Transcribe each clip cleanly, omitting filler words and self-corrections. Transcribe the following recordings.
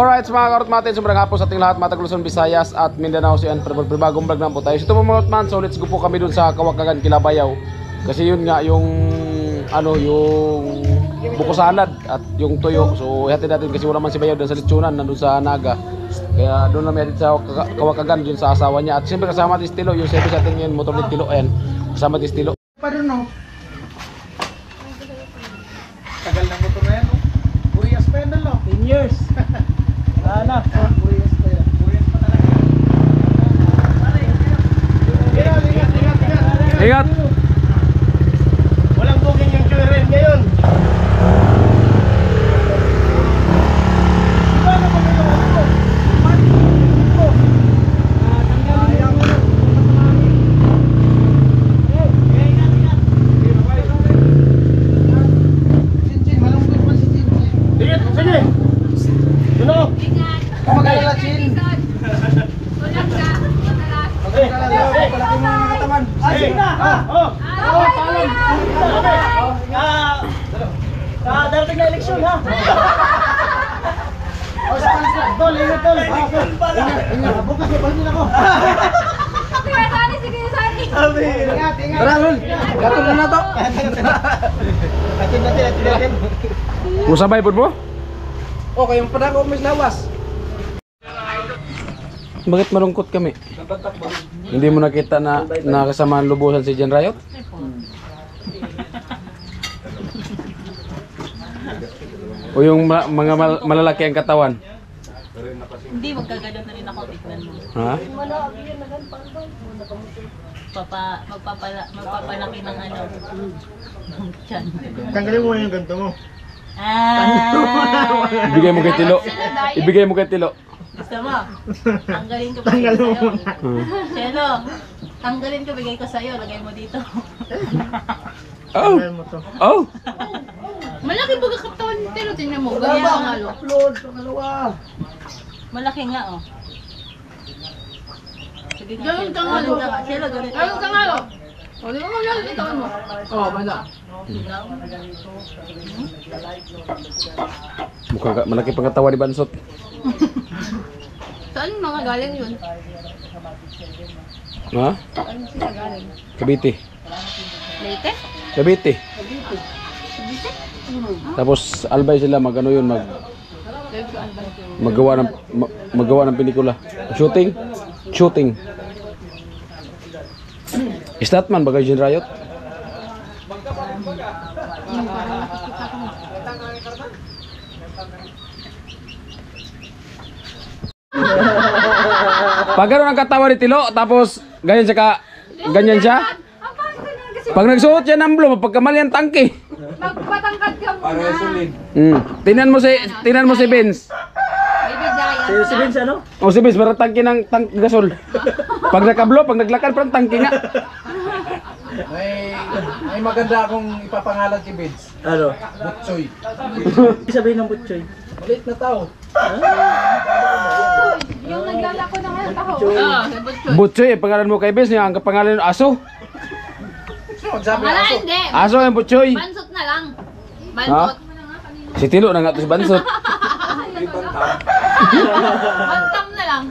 Alright mga karotmatin, sobrang hapon sa ating lahat, mga Luzon, Visayas at Mindanao. So yan, bagong vlog na po tayo. So ito po mga karotman, so let's go po kami dun sa Kawakagan, Kilabayaw. Kasi yun nga, yung yung buko salad at yung tuyo. So ihatid natin kasi wala man si Bayaw dun sa Lechonan, nandun sa Naga. Kaya doon namin ihatid sa Kawakagan, dun sa asawa niya. At siyempre kasama natin si Tilo, yung service natin ngayon, motor ni Tilo. Ayan, kasama natin si Tilo. Pa doon, no? Tagal ng motor na yan, no? Burias pa yan, no? 10 years. Sana. Burias pa yan. Burias pa talaga. Ingat! Walang booking yung QRN ngayon. Darating na eleksyon, ha? O, sa panslan. Tol, ingat, tol. Ingat. Bukas, mabalhin ako. Sige, Sani. Ingat. Tara, Lul! Gatol na na to! Atin. Musabay po mo? O, kayong pa na ako umis lawas. Bakit malungkot kami? Hindi mo nakita na nakasama ang lubusan si Jen Riot? O yung mga malalaki ang katawan? Hindi, magkaganon na rin ako, tignan mo. Ha? Magpapalaki ng ano. Tiyan. Tanggalin mo yung ganito mo. Ibigay mo kay Tilo. Ibigay mo kay Tilo. Gusto mo? Tanggalin ko, bigay ko sa'yo. Chelo, tanggalin ko, bigay ko sa'yo. Lagay mo dito. Oh! Tanggalin mo to. Oh! Malaki baga katawan ni Telo, tingnan mo. Ganyan ang halo. Upload, pangalawa. Malaki nga, oh. Sige nga, Chelo. Chelo, ganun. Ganun ka nga, oh. O, di ba malaki katawan mo? Oh, bala. Mukhang malaki pang katawan ni Bansot. Saan mga galing yun? Ha? Saan sila galing? Cavite. Leyte? Cavite. Tapos albay sila magano yun magawa ng pelikula. Shooting. Statman bagay Jen Riot. Pag gano'n ang katawan ni Tilo, tapos ganyan siya. Pag nagsuot siya ng blue, mapagkamali ang tangke. Magpatangkad ka muna. Tingnan mo si Vince. Si Vince, ano? O si Vince, parang tangke ng gasol. Pag nakablo, pag naglakad, parang tangke nga. May maganda akong ipapangalan kay Vince. Ano? Butchoy. Sabihin ng butchoy. Maliit na tao. Yung naglalako ng mga taho. Butchoy, pangalan mo kay Vince, ang pangalan ng aso. Magsabi Wala, aso. hindi. Aso yung Butchoy. Bansot na lang. Ha? Bansot. Si Tilo na nga to si Bansot. Bantam na lang.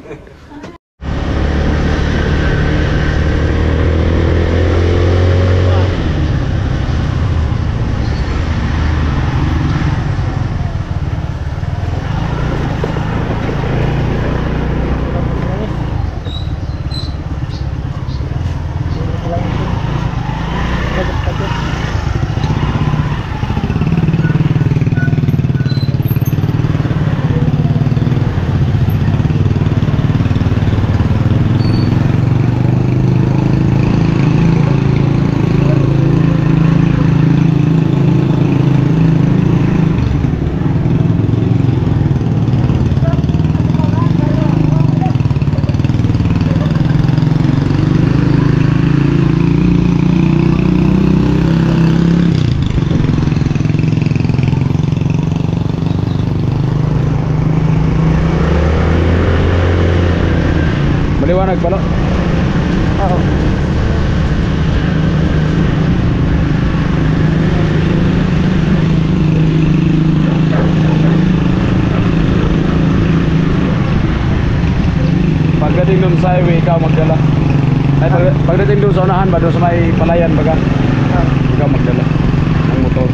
Maliwanag pala. Oo. pagdating dun sa highway, ikaw magdala. Ay, pagdating dun sa unahan ba, dun sa may palayan baga, ikaw magdala ng motor.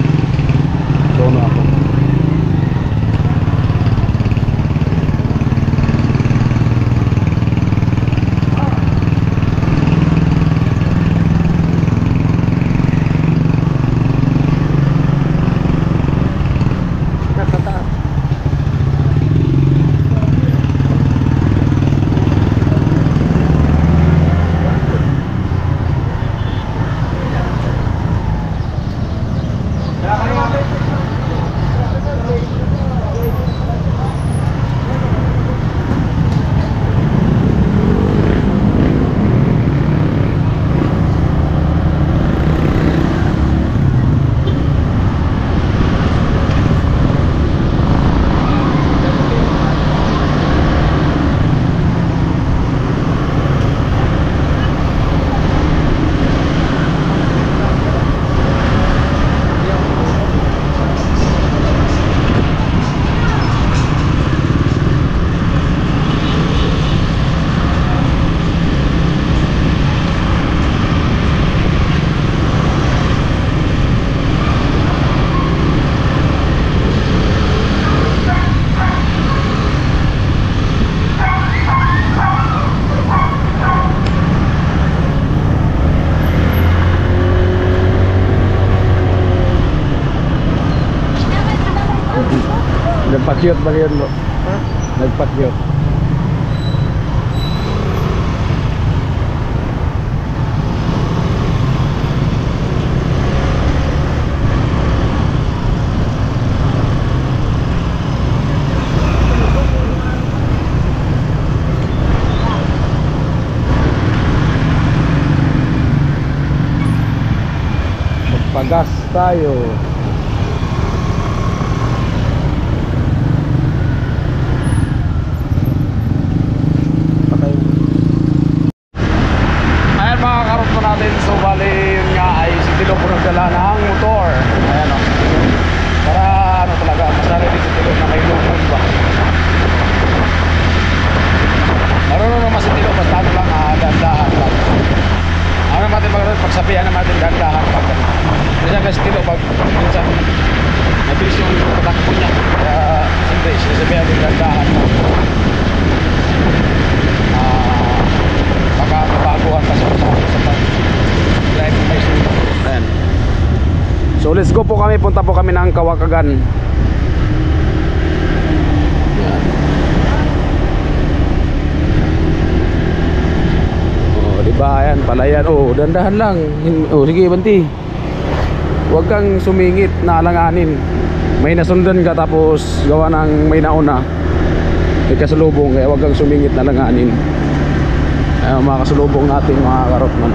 So, ano ako. Nagpa-cute ba yun mo? Nagpa-cute. Magpagas tayo. So bali yun nga ay si Tilo po nagdala ng motor. Ayan o. Para ano talaga, masari din si Tilo na may lupon ba. Marunong naman si Tilo, basta ano lang, dahan-dahan lang. Ano naman natin pagsabihan naman natin dahan-dahan pag kasi kasi Tilo pag minsan mabilis yung patakbo niya. Kaya hindi, sinasabihan natin dahan-dahan lang. Baka mabaguhan kasi sa drive may sulit. Ayan. So let's go po kami, punta po kami ng Kawakagan. Ayan. Oh, diba? Ayan, palayan. Oh, dandahan lang. Oh, sige, Banti. Huwag kang sumingit na alanganin. May nasundan ka tapos gawa ng may nauna. May kasalubong, kaya huwag kang sumingit na alanganin. Ayan, mga kasalubong natin, mga karotman.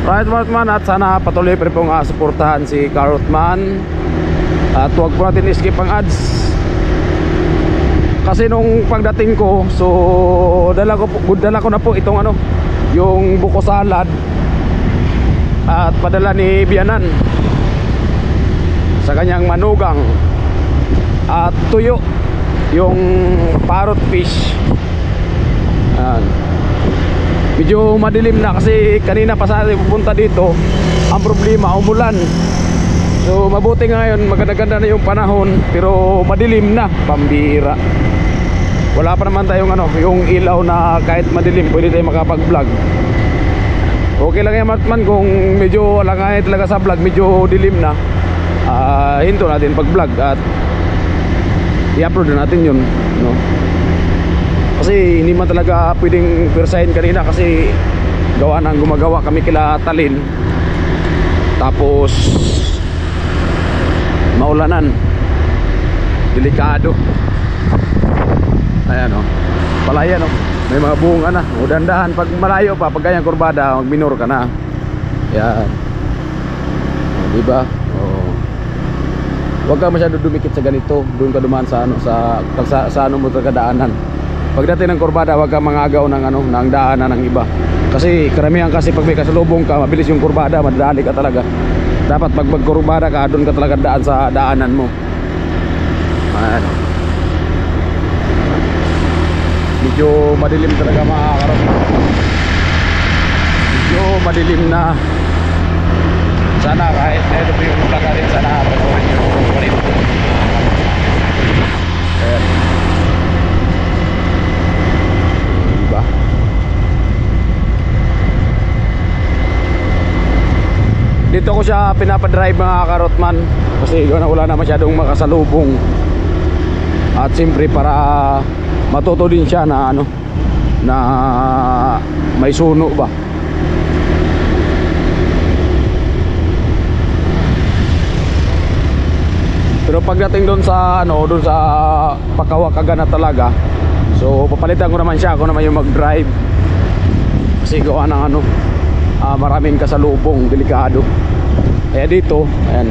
Right, Karotman, at sana patuloy pa rin pong suportahan si Karotman. At huwag po natin skip ang ads. Kasi nung pagdating ko, so dala ko na po itong ano, yung buko salad at padala ni Bianan sa kanyang manugang at tuyo, yung parrot fish. Medyo madilim na kasi kanina pa sa pupunta dito. Ang problema, umulan. So mabuti ngayon, maganda-ganda na yung panahon, pero madilim na, pambira. Wala pa naman tayong ano, yung ilaw na kahit madilim pwede tayo makapag-vlog. Okay lang yan, Martman, kung medyo alangay talaga sa vlog, medyo dilim na, hinto natin pag-vlog at i-upload na natin yun, no? Kasi hindi man talaga pwedeng persahin kanina kasi gawa ng gumagawa kami kila Talin, tapos maulanan, delikado. Ayan o, palayan o, may mga bunga na. O dandahan, pag malayo pa, pag ganyang kurbada, magminor ka na. Yan o, diba? O, huwag ka masyado dumikit sa ganito. Doon ka dumaan sa ano, sa ano mo kadaanan. Pagdating ng kurbada, huwag ka mangagaw ng ano, ng daanan ng iba. Kasi karamihan kasi pag may kasalubong ka, mabilis yung kurbada, madali ka talaga. Dapat pag magkurbada ka, doon ka talaga daan sa daanan mo. Ayan. Medyo madilim talaga mga karotman. Medyo madilim na. Sana kahit ito po yung lagarin, sana panoorin nyo pa rin. Ayan. Diba? Dito ko siya pinapadrive mga karotman kasi wala na masyadong makasalubong. At siyempre para matuto din siya na ano, na may suno ba. Pero pagdating doon sa ano, doon sa Pakawakagan na talaga, so papalitan ko naman siya, ako naman yung mag-drive. Kasi gawa ng ano, maraming kasalubong, delikado. Kaya dito, ayan,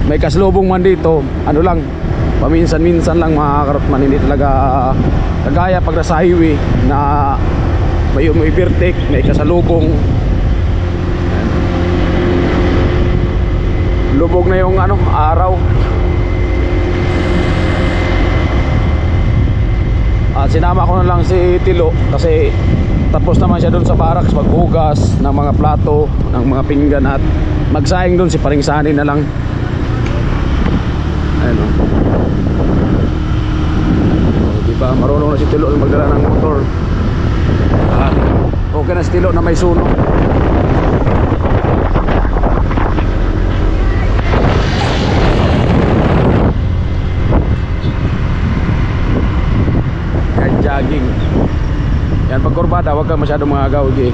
may kasalubong man dito, ano lang, paminsan-minsan lang mga karotman, hindi talaga kagaya pag nasa highway na may umibertik, may kasalubong. Ayan. Lubog na yung ano, araw. At sinama ko na lang si Tilo kasi tapos naman siya doon sa barracks maghugas ng mga plato, ng mga pinggan at magsayang doon si Paring Sani na lang. Ayun o. Diba marunong na si Tilo magdala ng motor. Okay na si Tilo na may suno. Jogging. Yan, pag kurbada, huwag kang masyadong mangagaw, okay?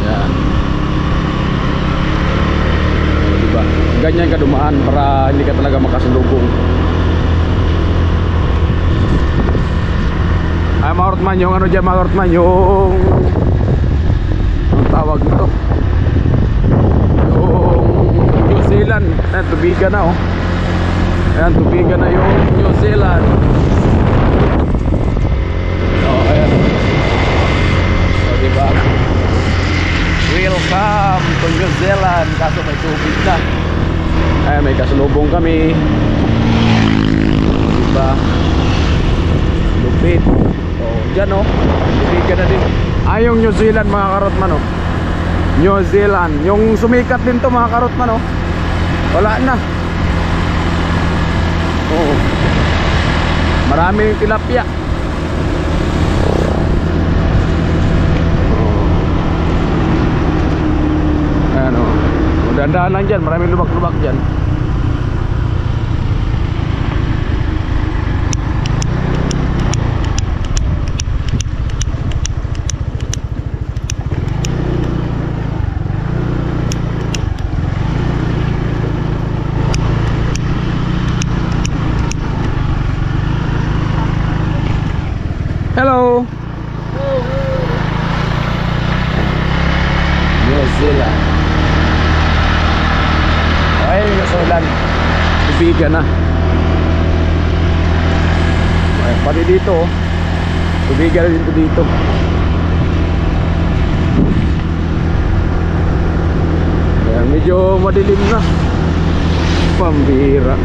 Yan. O, diba? Ganyan ka dumaan para hindi ka talaga makasalubong. Ay, mga Hortman, yung ano dyan, mga Hortman, yung anong tawag nito? Yung New Zealand. Ayan, tubigan na, oh. Ayan, tubigan na yung New Zealand. Ayan. So diba, welcome to New Zealand. Kaso may tubig na. Ayan, may kasalubong kami. Diba, lupit. So dyan o, tubigan na din. Yung New Zealand mga karotman o. New Zealand, yung sumikat din to mga karotman o. Wala na. Oo, maraming tilapia. Ayan o, dahan-dahan lang dyan, maraming lubak-lubak dyan. Hello. New Zealand. Ayun yung New Zealand. Tubigan na. Ay, pati dito, tubigan na dito dito. Ayan, medyo madilim na. Pambira.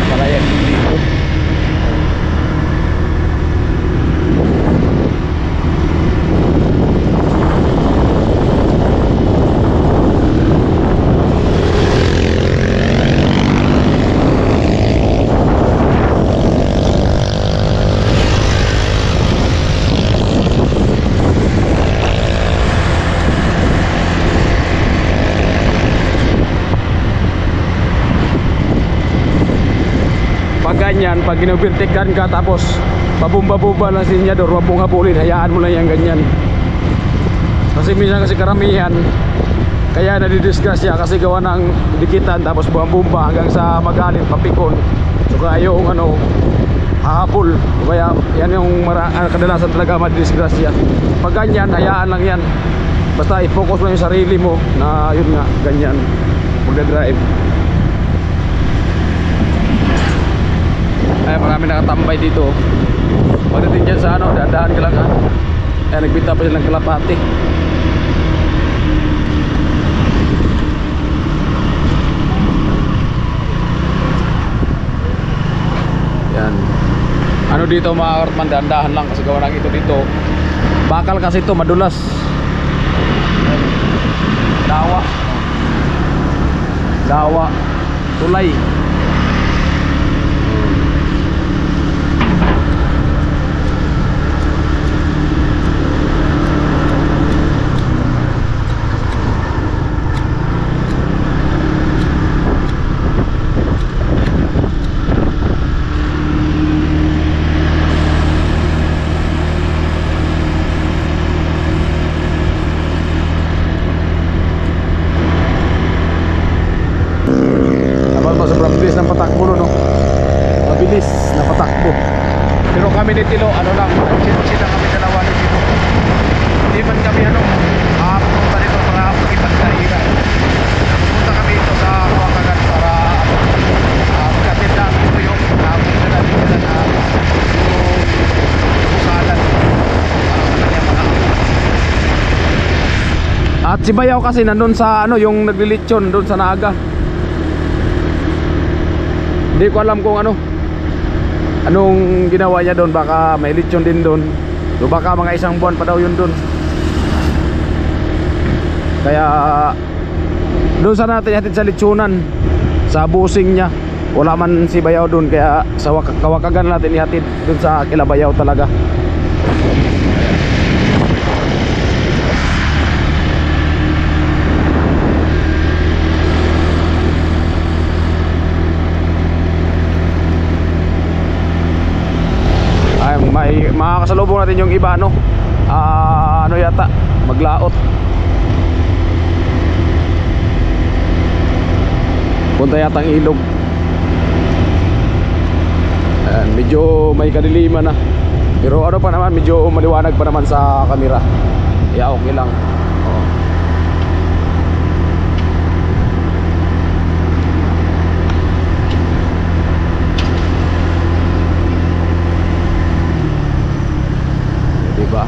Palayan dito. Ganyan, pag ginubirtikan ka tapos pabumba-bumba lang si Nyador, wag mong habulin, hayaan mo lang yan ganyan. Kasi minsan kasi karamihan kaya nadidisgrasya kasi gawa ng dikitan tapos bumba hanggang sa magalit, papikon. So kaya yung ano, hahabol. Kaya yan yung kadalasan talaga madidisgrasya. Pag ganyan, hayaan lang yan. Basta i-focus mo yung sarili mo na yun nga, ganyan magdadrive. Ay, marami nakatambay dito. Pagdating dyan sa ano, dahan ka lang ha. Ay, nagbita pa silang kalapati. Yan. Ano dito mga kartman, dahan-dahan lang kasi gawa ng ito dito. Bakal kasi ito, madulas. Dawa. Dawa. Tulay. Mabilis ng patakbo no. Mabilis na patakbo. Pero kami ni Tilo, ano lang, chin-chin na kami dalawa ni Tilo. Hindi man kami ano, pupunta dito para makipagkainan. Pupunta kami dito sa Kawakangan para magkatid lang ito yung pupunta natin dito na yung busalan para sa kanya mga. At si Bayaw kasi nandun sa ano, yung naglilitsyon doon sa Naga. Hindi ko alam kung anong ginawa niya doon. Baka may lechon din doon. So baka mga isang buwan pa daw yun doon. Kaya doon sana natin hatid sa lechonan, sa busing niya. Wala man si Bayaw doon, kaya sa Kawakagan natin ihatid doon sa kila Bayaw talaga. May makakasalubong natin yung iba ano yata maglaot, punta yata ang ilog. Ayan, medyo may kadiliman na pero ano pa naman, medyo maliwanag pa naman sa camera. Yeah, okay lang. Diba?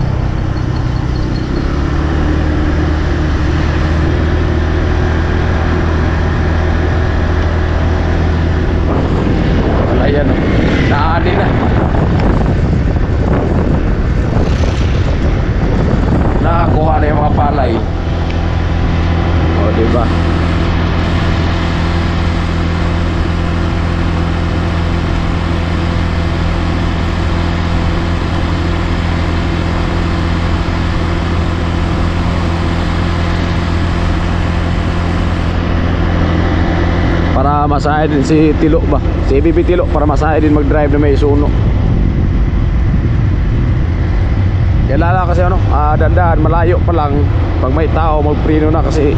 Wala yan, naani na. Nakakuha na yung mga palay. O diba? Para masahe din si Tilo ba? Si Bibi Tilo para masahe din mag-drive na may suno. Kailangan kasi dandahan, malayo pa lang. Pag may tao, magpreno na kasi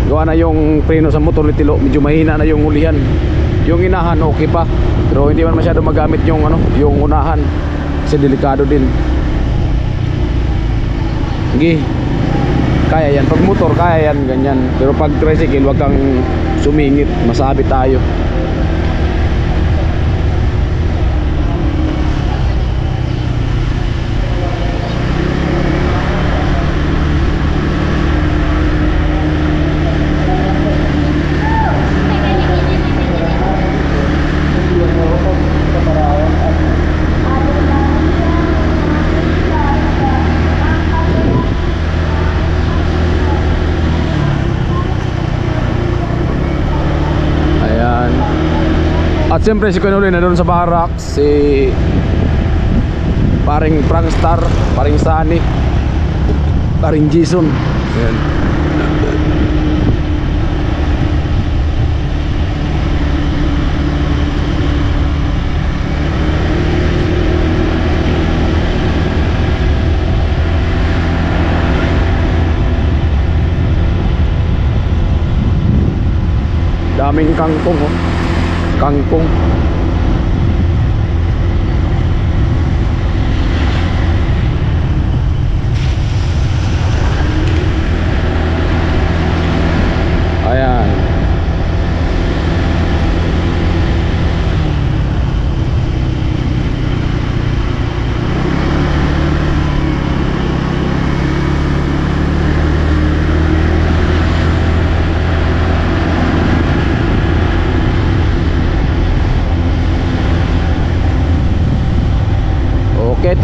gawa na yung preno sa motor ni Tilo, medyo mahina na yung ulihan. Yung inahan okay pa, pero hindi man masyado magamit yung yung unahan kasi delikado din. Sige. Kaya yan, pag motor kaya yan, ganyan. Pero pag tricycle, wag kang sumingit, masabit tayo. At siyempre si Kunuli na doon sa barracks, si paring Prangstar, paring Sunny, paring Jason. Ayan. Daming kangkong kangkong.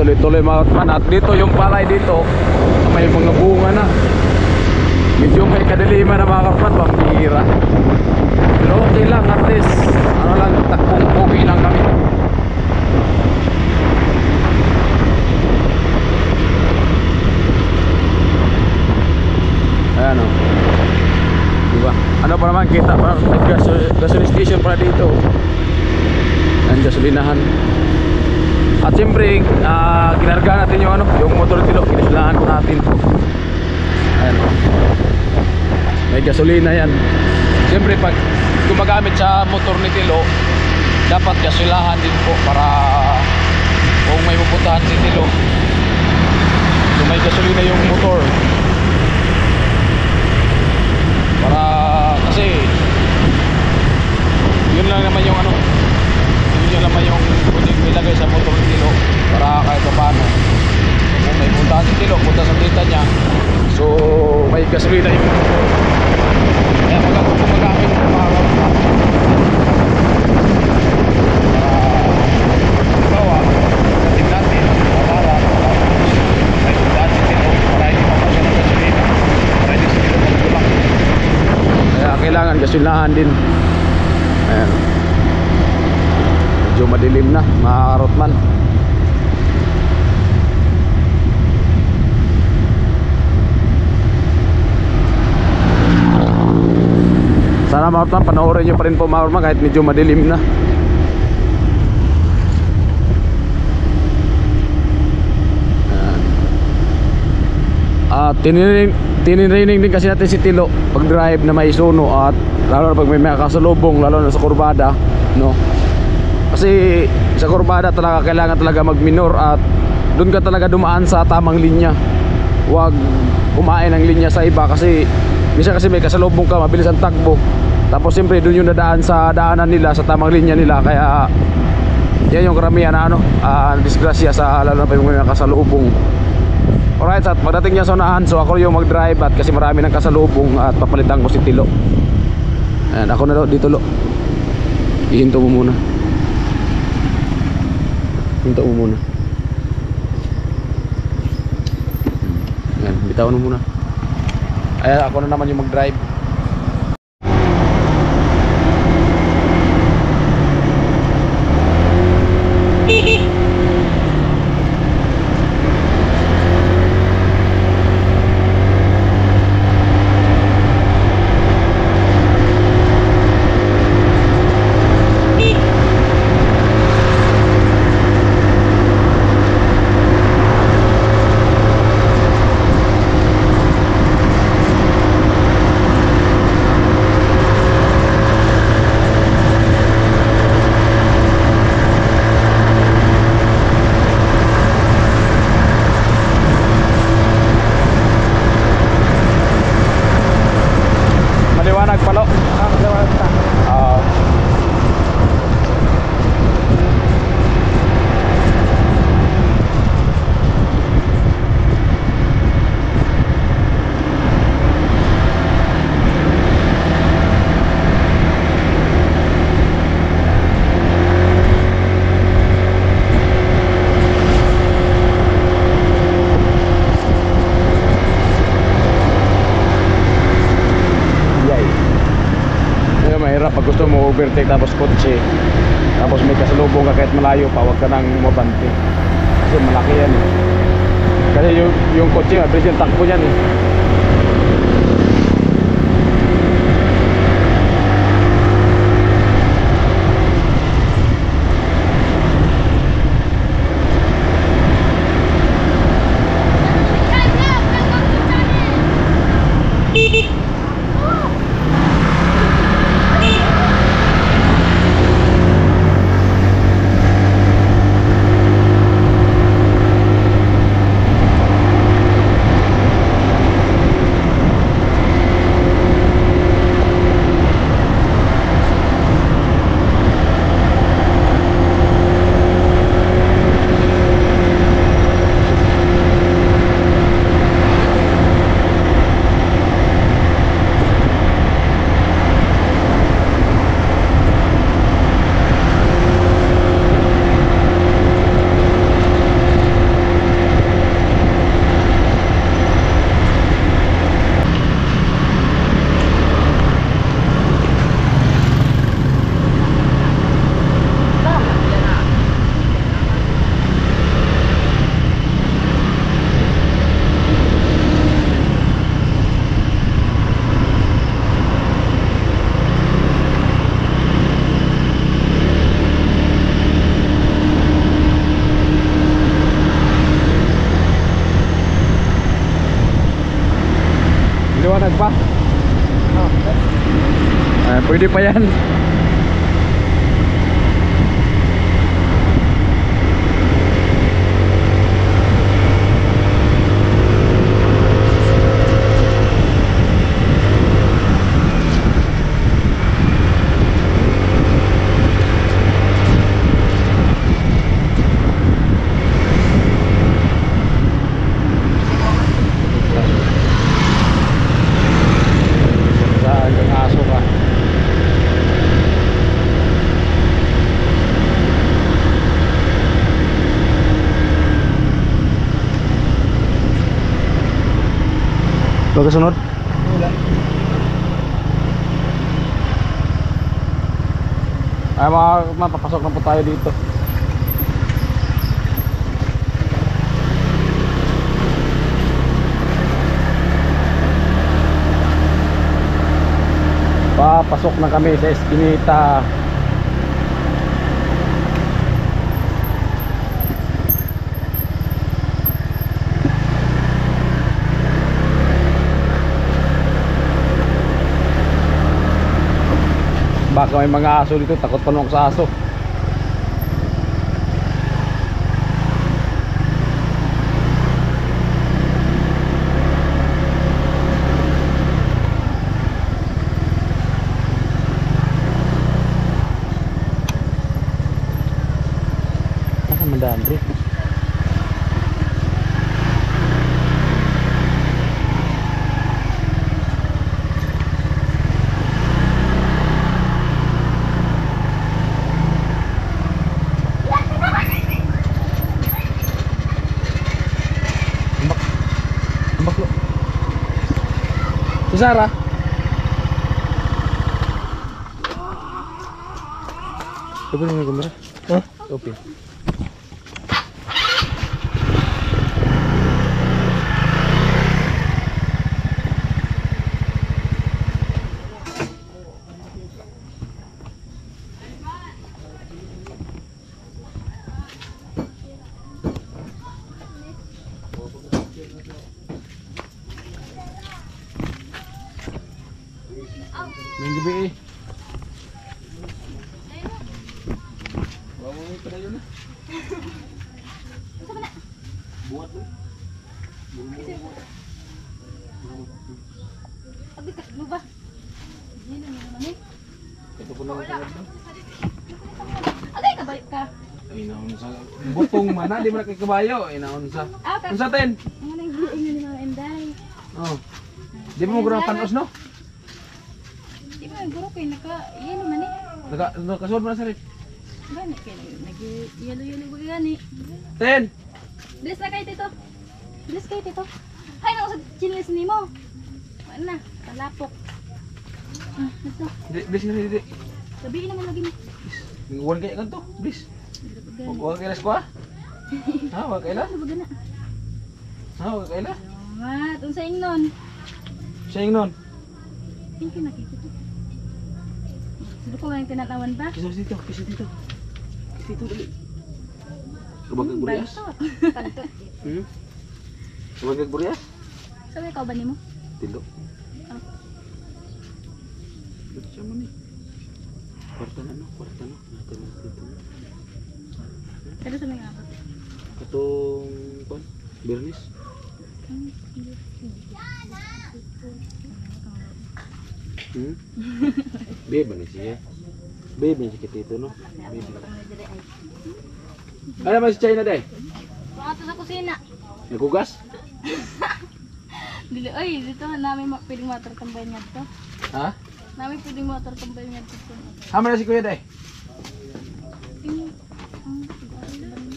tuloy-tuloy mga kautman. At dito yung palay dito, may mga bunga na. Medyo may kadiliman na mga kautman, pambihira. Pero okay lang, at least ano lang, takbong pogi lang kami. Ayan o. Diba? Ano pa naman kita, parang gasoline station pala dito. Ang gasolinahan. At siyempre, ginarga natin yung ano, yung motor tilo, kinisilahan ko natin. Ayan o. May gasolina yan. Siyempre pag gumagamit sa motor ni Tilo, dapat gasolahan din po para kung may pupuntahan si Tilo, kung may gasolina yung motor, para kasi yun lang naman yung ano, yun naman yung pwedeng ilagay sa motor ni Tilo para kahit paano kung may puntahan si Tilo, punta sa tita niya, so may gasolina yung motor. Kaya magandang gumagamit ng mga kautman. Bawa, natin natin, para may puntahan si Tilo, para hindi mapasya ng gasolina, para hindi si Tilo magtulak. Kaya kailangan gasolahan din. Ayan. Medyo madilim na mga karotman. Sana mga karotman, panoorin nyo pa rin po mga karotman kahit medyo madilim na. Tinirinig din kasi natin si Tilo pag drive na may suno, at lalo na pag may kasalubong, lalo na sa kurbada, no? Kasi sa kurbada talaga kailangan talaga mag-minor at doon ka talaga dumaan sa tamang linya. Huwag kumain ng linya sa iba kasi minsan kasi may kasalubong ka, mabilis ang takbo. Tapos siyempre doon yung dadaan sa daanan nila, sa tamang linya nila, kaya yan yung karamihan na ano, disgrasya sa lalo na pag may kasalubong. Alright, at pagdating niya sa unahan, so ako yung mag-drive at kasi marami ng kasalubong at papalitan ko si Tilo. Ayan, ako na dito lo. Ihinto mo muna. Hinto mo muna. Ayan, bitawan mo muna. Ayan, ako na naman yung mag-drive. Pag gusto mo overtake tapos kotse, tapos may kasalubong ka kahit malayo pa, huwag ka nang mabante kasi malaki yan eh. Kasi yung kotse, mabilis yung takbo yan eh. Maliwanag pa. Pwede pa yan. Saan yung aso ka? Pagkasunod? Ay mapapasok na po tayo dito. Papasok na kami sa Eskinita. Baka may mga aso dito, takot pa naman ako sa aso. Asa man daan, Dre? Baklo. Si Sarah. Open mo yung kamera. Ha? Open. May gabi eh. Bawa mo pa na yun eh. Buhat mo. Abi ka, ano ba? Yan ang naman eh. Ito po lang ang Agay ka ba ka? inaon sa butong mana, di mo na kay kabayo. Inaon sa. Ah, ka. Unsa ten? Ano nang giing ni Mama Enday? Oh. Di mo guro panos no? Di ba guro kay naka yan naman eh. Nakasuod mo na sa rin. Gani kay nag-yelo-yelo ba gani? Ten. Bilis na kay tito. Bilis kay tito. Hay nako sa chinelas nimo. Ano na, talapok. Ito. Bis na di. Sabihin naman lagi mo. Ngwan kay kanto. Bis. Wag kay las ko ha? Ha, wag kay la? Ano ba gana? Ha, wag kay la? Salamat. Unsa ingnon? Siya ingnon. Thank you nakita to. Sino ko ang tinatawan pa? Kisa dito, kisa dito. Kisa dito dali. Kabagag burias? Pantot. Kabagag burias? Sabi ka ba nimo? Tilo. Ah. Ba't siya man eh? Kwarta na no? Kwarta no? Natin na dito. Pero sa mga abot. Katong kwan? Bernis? Babe ni siya. Babe ni si Kitito no? Babe. Ano ba si China day? Mga to sa kusina. Nagugas? Dili ay dito namin pwedeng matartambay nga dito. Ha? Namin pwedeng matartambay nga dito. Hama na si Kuya day?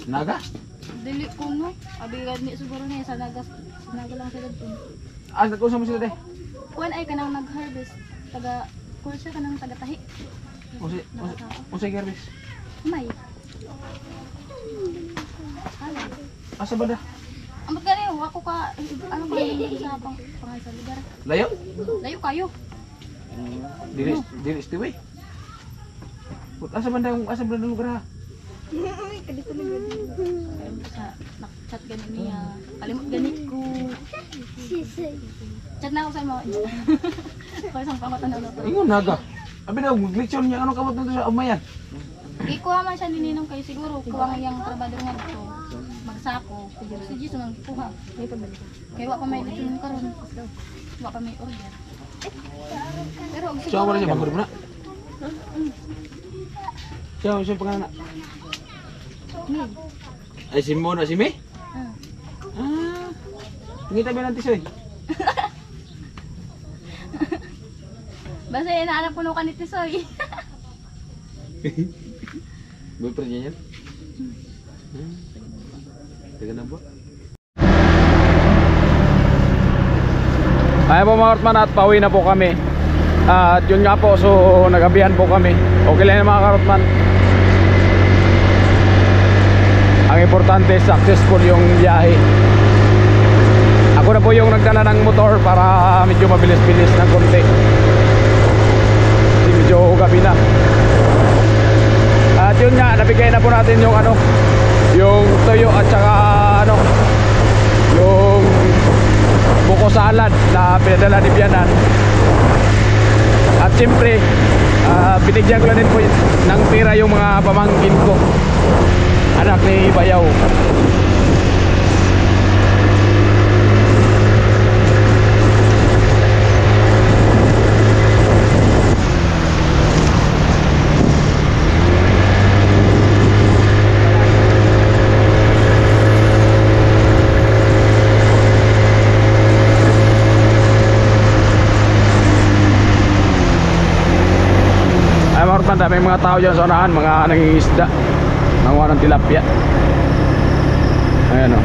Naga? Dili ko no. Abi gani siguro na sa naga lang sa dito. Ah, nag-usap mo sila day? Kuan ay kanang nag-harvest taga kuan siya kanang taga tahi. Usay garbis? May. Ano? Asa ba da? Ambot gani ako ka ano ba yung sa pangal sa lugar. Layo? Layo kayo. Dili istiwi. Asa ba da lugar ha? Kadito lang gani. Sa nakchat gani niya. Kalimot gani ko. Sis. Chat na ako sa mo. Kung isang pangutan na luto. Ingon naga. Abi daw maglitsyon niya anong kamot nito sa umayan. Ikuha man siya nininong kayo siguro. Kuha nga yung trabador nga dito. Magsako. Si Jesus nang kuha. Kaya wala pa may lechon karon. Wala pa may order. Pero og Siya siguro. wala siya bangod mo na. Siya pangalan na. Mil. Ay si Mo na si Me? Ah. Ah. Ngita ba nanti soy? Basta inaanak puno ka ni Tisoy. Boyfriend niya yan? Taga na ba? Ay po mga karotman at pauwi na po kami. At yun nga po, so nagabihan po kami. Okay lang yung mga karotman. Ang importante, successful yung biyahe. Ako na po yung nagdala ng motor para medyo mabilis-bilis ng konti. Kasi medyo gabi na. At yun nga, nabigay na po natin yung ano, yung tuyo at saka ano, yung buko salad na pinadala ni Bianan. At siyempre, binigyan ko na din po ng pera yung mga pamangkin ko, anak ni Bayaw. Ay mga karotman, daming mga tao dyan sa unahan, mga nangingisda, nanguha ng tilapia. Ayan o.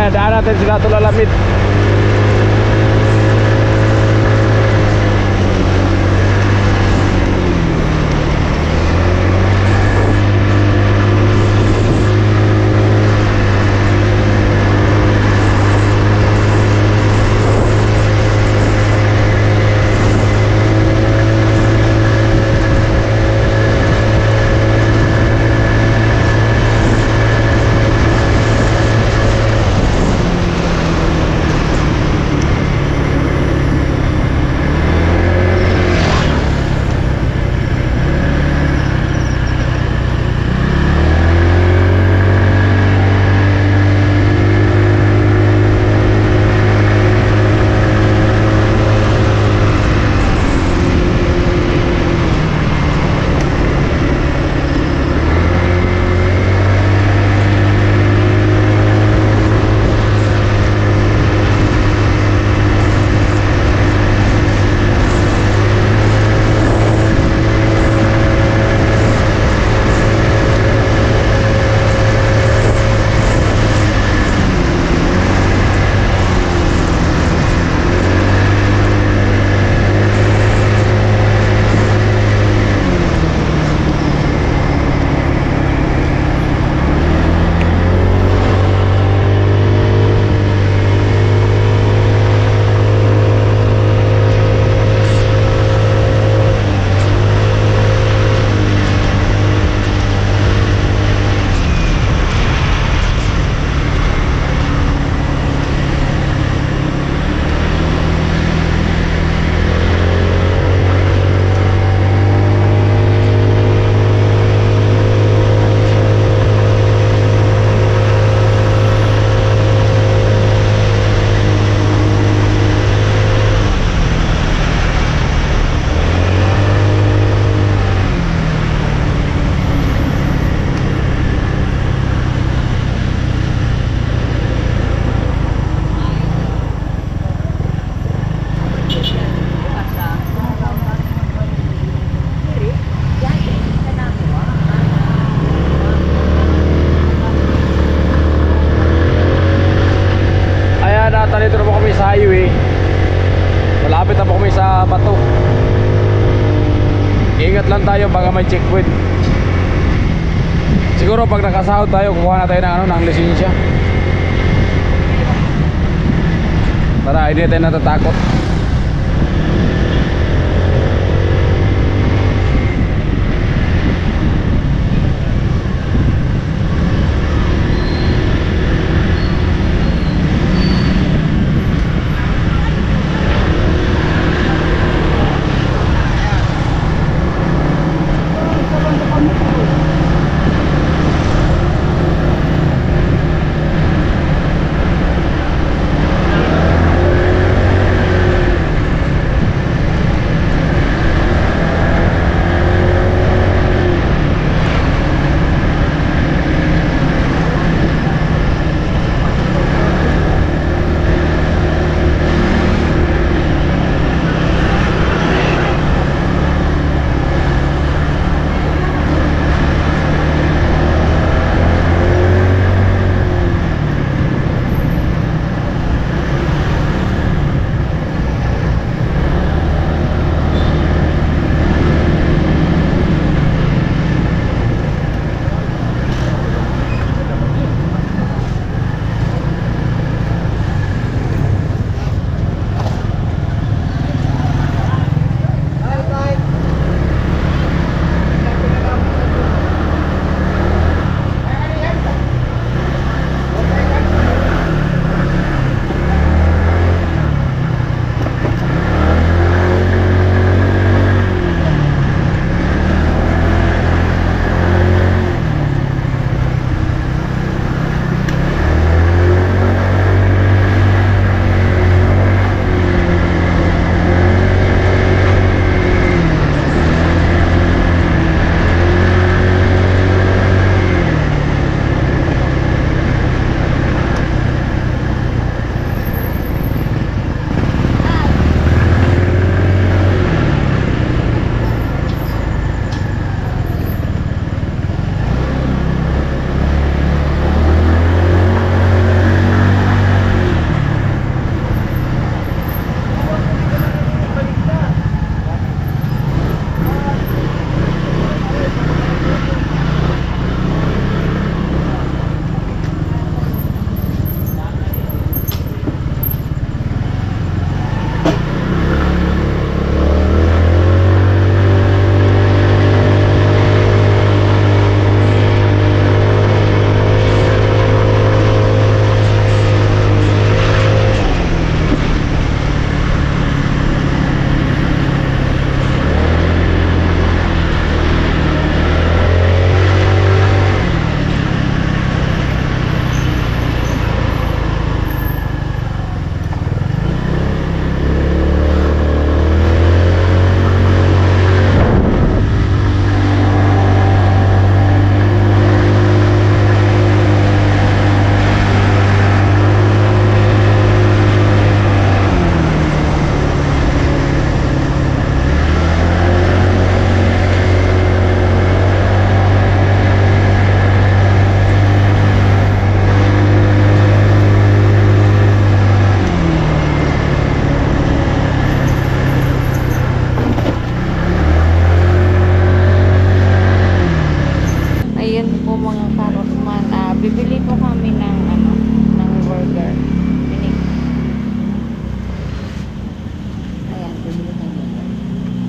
Daan natin sila ito lalamit. Ingat lang tayo baka may checkpoint. Siguro pag nakasahod tayo, kukuha na tayo ng, ng lisensya. Para hindi tayo natatakot.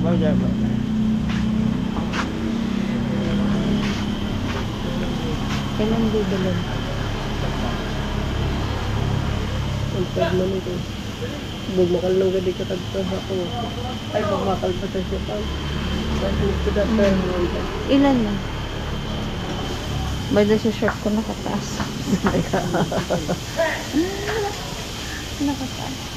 Burger ba? Kailan bibilin? Ang pwede man ito. Bugmakal lang gadi ka tagtrabaho. Ay, bugmakal pa tayo siya pa. Ilan na? By the short ko nakataas. Nakataas.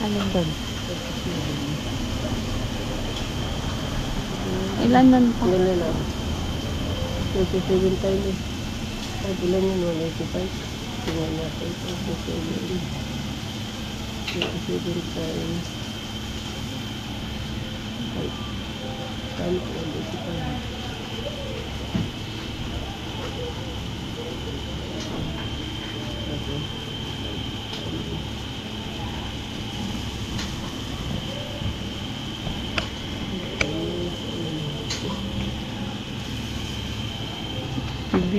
Alin doon? Ilan nun pa? Ganun na. 27 tayo eh. Ay, ilan yun? 185. Tingnan natin. 27 tayo. Ay, kami ko 185.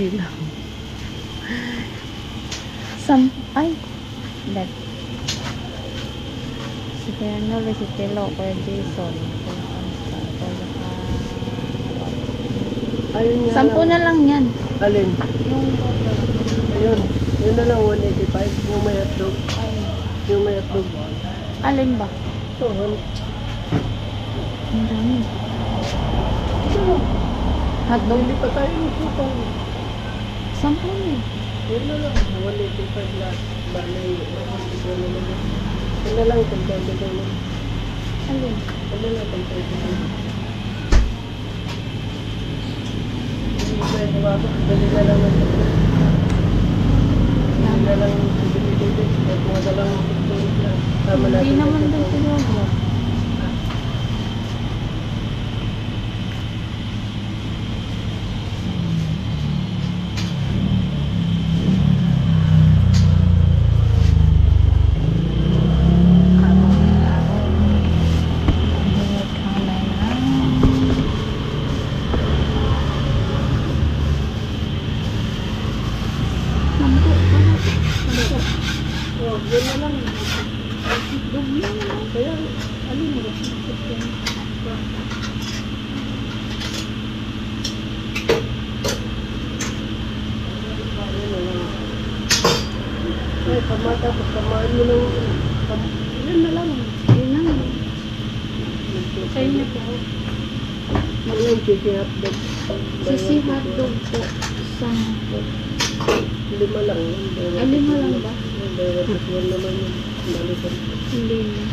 bilang. Ay! That. Si Fernando, si Telo, Kuya Jason. Ayun nga 10 na lang yan. Alin? Yung Ayun. Yun na lang 185. Yung may hotdog. Yung may hotdog. alin ba? So, Ang dami. Hotdog. hindi pa tayo usupang. 10 na. Yun na lang. 185 na. Barley. Yun na lang. Kung dami na lang. Alin? Yun na lang. Kung dami na lang. Dali na lang ng dali na lang bibili-bili. At mga dalang tutulog na. Tama natin. Hindi naman doon kilogram. Oh, yun na lang. Kaya, alin mo? Ay, pamatapos, pamaan mo ng... Yun na lang. Yun lang. Sa inyo po. Yun lang, chichi hotdog. Sisi hotdog po. 10. 5 lang. Ay, 5 lang ba? Yun naman yun. Balikan. Hindi na.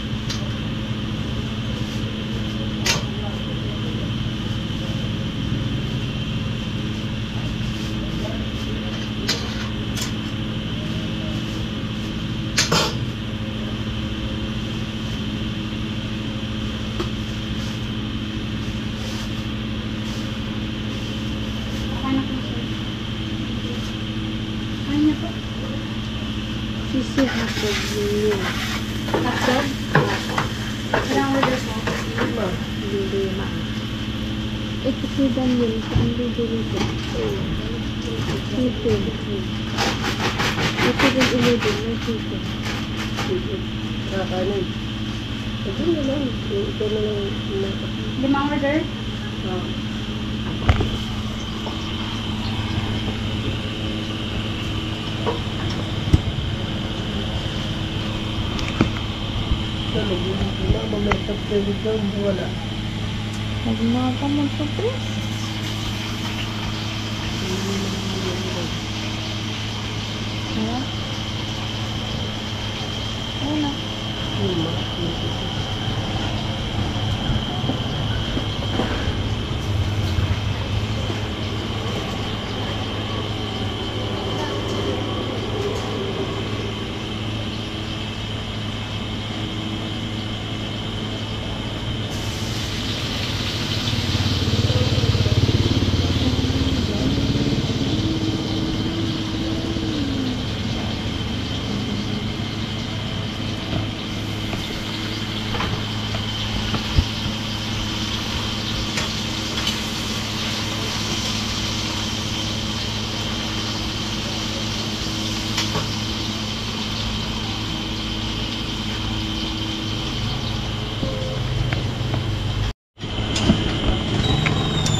Kanya po. Sisi hotdog yun. Hotdog? Ilang order po? 5. Ito si Daniel. Saan bibili ko? Chicken. Ito rin ilibig na chicken. Kakanin. Ito na lang. Ito na lang. 5 order? Ito, nag-iinit na. Mamertap kayo dito. Wala. Huwag na ka mag-surprise. Wala. Wala.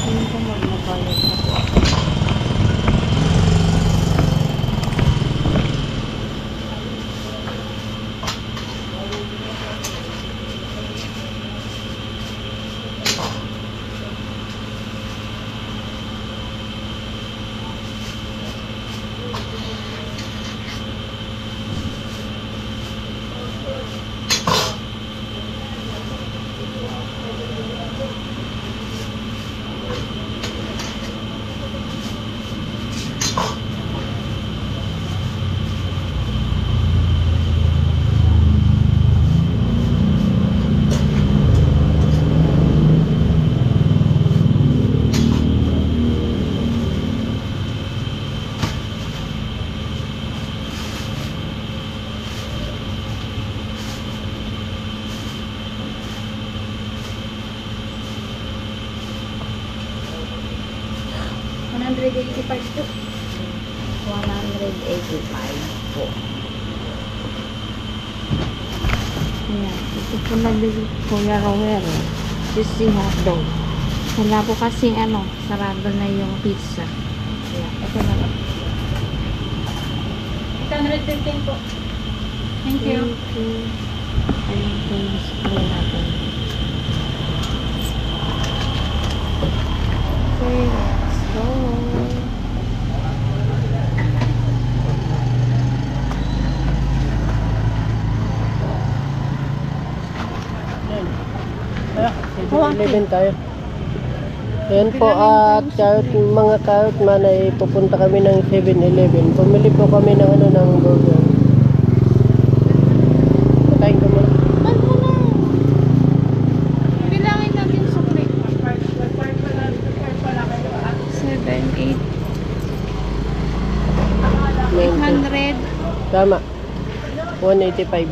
Hindi ko magmabayad ako. $185 po. Ito nabili ko Kuya Romero. Sising hotdog. Wala po kasing sarado na yung pizza. Kaya, ito na lang. 815 po. Thank you. Ayun po yung screen natin. Okay, let's go. Yan. 7-Eleven tayo. Ayan po, at kahit mga kahit man ay pupunta kami ng 7-Eleven. Pumili po kami ng ng burger. Patayin ko muna. Ano na? Bilangin natin sukli. 7, 8, 800, Tama. 185.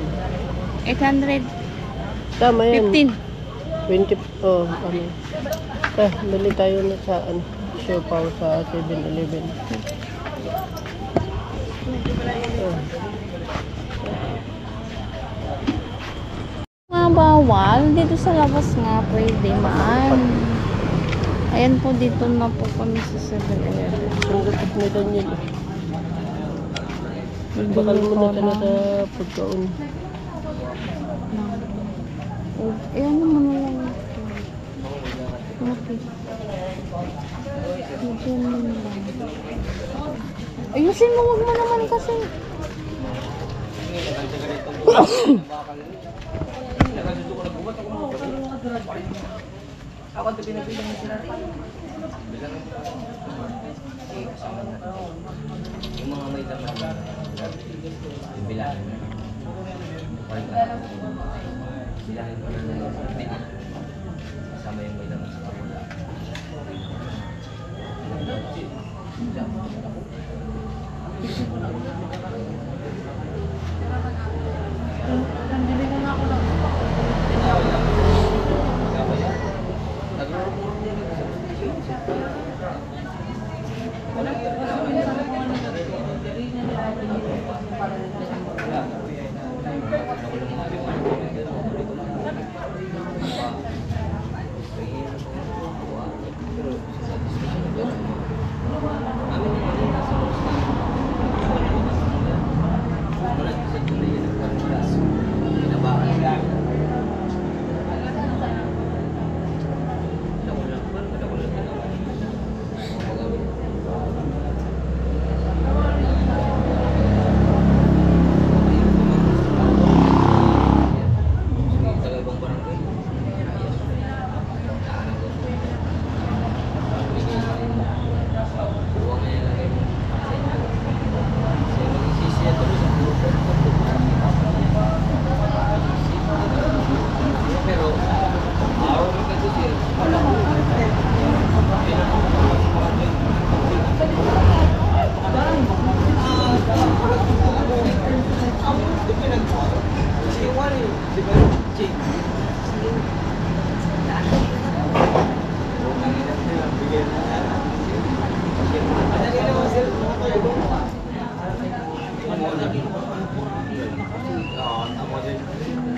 800, Tama yan. 15. 20. Oh, bili tayo na sa siopaw sa 7-Eleven. Nga bawal, dito sa labas nga pwede man. Ayan po, dito na po kami sa 7-Eleven. Ang dapat na Daniel. Bakal mo na na sa pagkaon. Ayan naman na lang ito. Okay. Medyo lang lang. Ayusin mo, wag mo naman kasi. Yung mga may laman na bilahin. Bilahin ko na bilang. Kasama yung may laman sa kamula.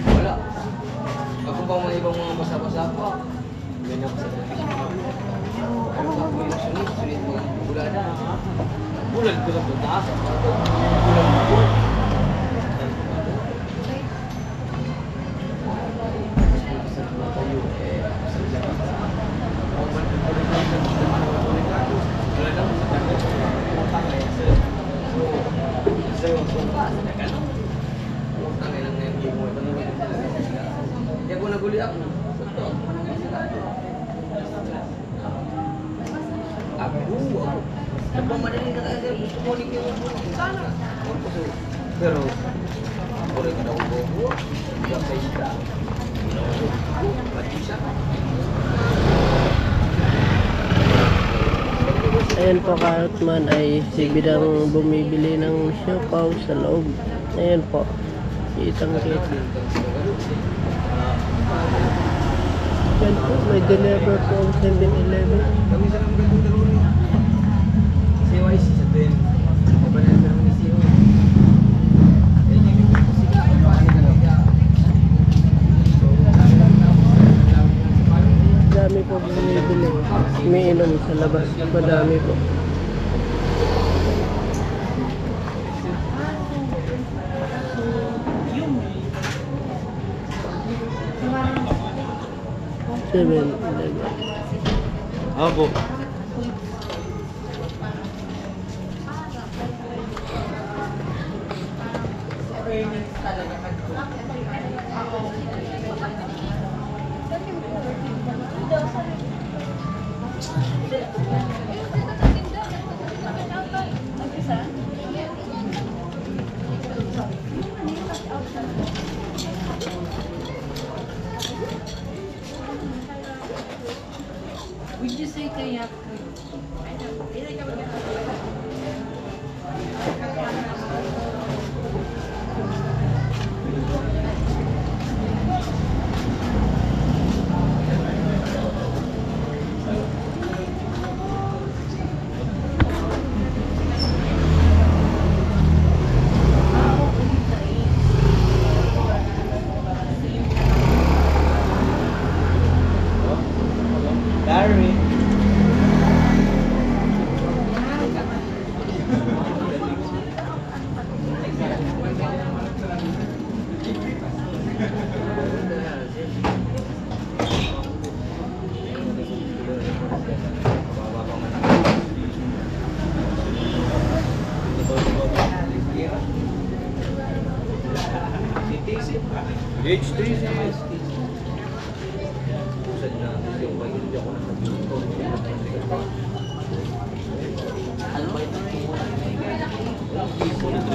Wala. Ako pa mga ibang mga basa-basa po. Ganyan ko sa television. Ano ba po yung sunit mga bulan? Bulan ko sa puntaas. Bulan ko. Ya guna guli ako. Nagmamadaling ka tayo gusto ko ulit yung sana. Pero, boleh ka daw bobo. Hindi ako isa. Ayan po, kahit man ay si Bidang bumibili ng siopaw sa loob. Ayan po, itang cake. Ayan po, may deliver po ang 7-Eleven. Kami sa lang gagawin daro ni. CYC sa tin. Iba na pero ni CEO. umiinom sa labas. Madami po. Seven, 11. Ako. Larry. H3 siya mas. Usad na yung pag hindi ako nakagluto. Ano ba ito? Hindi ko na ito